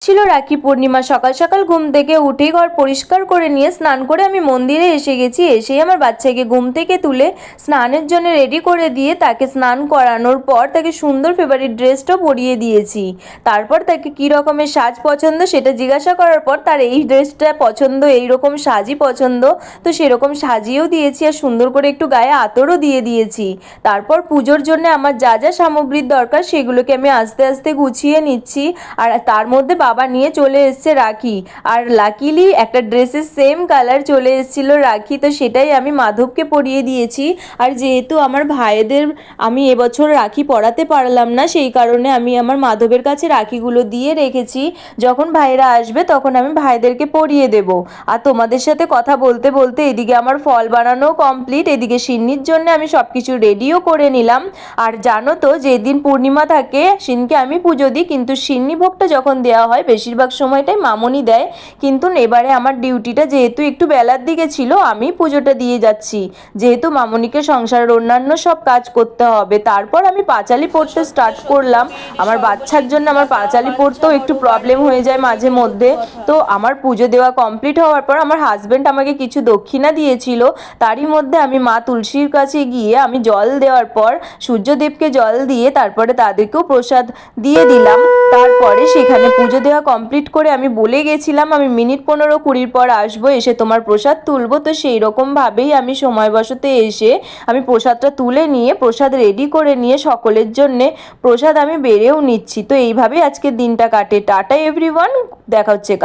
ছিল রাখি পূর্ণিমা। সকাল সকাল ঘুম থেকে উঠে ঘর পরিষ্কার করে নিয়ে স্নান করে আমি মন্দিরে এসে গেছি। এসেই আমার বাচ্চাকে ঘুম থেকে তুলে স্নানের জন্য রেডি করে দিয়ে তাকে স্নান করানোর পর তাকে সুন্দর ফেভারিট ড্রেসটাও পরিয়ে দিয়েছি। তারপর তাকে কী রকমের সাজ পছন্দ সেটা জিজ্ঞাসা করার পর তার এই ড্রেসটা পছন্দ, এই রকম সাজই পছন্দ, তো সেরকম সাজিয়েও দিয়েছি আর সুন্দর করে একটু গায়ে আতরও দিয়ে দিয়েছি। তারপর পুজোর জন্য আমার যা যা সামগ্রীর দরকার সেগুলোকে আমি আস্তে আস্তে গুছিয়ে নিচ্ছি। আর তার মধ্যে বাবা নিয়ে চলে এসছে রাখি, আর লাকিলি একটা ড্রেসের সেম কালার চলে এসেছিল রাখি, তো সেটাই আমি মাধবকে পরিয়ে দিয়েছি। আর যেহেতু আমার ভাইদের আমি এবছর রাখি পরাতে পারলাম না, সেই কারণে আমি আমার মাধবের কাছে রাখিগুলো দিয়ে রেখেছি। যখন ভাইরা আসবে তখন আমি ভাইদেরকে পরিয়ে দেব। আর তোমাদের সাথে কথা বলতে বলতে এদিকে আমার ফল বানানো কমপ্লিট, এদিকে সিন্নির জন্য আমি সব কিছু রেডিও করে নিলাম। আর জানো তো, যেদিন পূর্ণিমা থাকে সেদিনকে আমি পুজো দিই, কিন্তু সিন্নি ভোগটা যখন দেওয়া হয় বেশিরভাগ সময়টাই মামনি দেয়। কিন্তু এবারে আমার ডিউটিটা যেহেতু একটু বেলার দিকে ছিল, আমি পুজোটা দিয়ে যাচ্ছি, যেহেতু মামনিকে সংসারের অন্যান্য সব কাজ করতে হবে। তারপর আমি পাঁচালি পড়তে স্টার্ট করলাম। আমার বাচ্চার জন্য আমার পাঁচালি পড়তেও একটু প্রবলেম হয়ে যায় মাঝে মধ্যে। তো আমার পুজো দেওয়া কমপ্লিট হওয়ার পর আমার হাজব্যান্ড আমাকে কিছু দক্ষিণা দিয়েছিল, তারই মধ্যে আমি মা তুলসীর কাছে গিয়ে আমি জল দেওয়ার পর সূর্যদেবকে জল দিয়ে তারপরে তাদেরকেও প্রসাদ দিয়ে দিলাম। তারপরে সেখানে পুজো দেওয়া কমপ্লিট করে আমি বলে গেছিলাম আমি মিনিট 15-20 পর আসবো, এসে তোমার প্রসাদ তুলবো। তো সেই রকমভাবেই আমি সময়বশতে এসে আমি প্রসাদটা তুলে নিয়ে প্রসাদ রেডি করে নিয়ে সকলের জন্যে প্রসাদ আমি বেড়েও নিচ্ছি। তো এইভাবেই আজকের দিনটা কাটে। টাটা এভরিওয়ান, দেখা হচ্ছে কাল।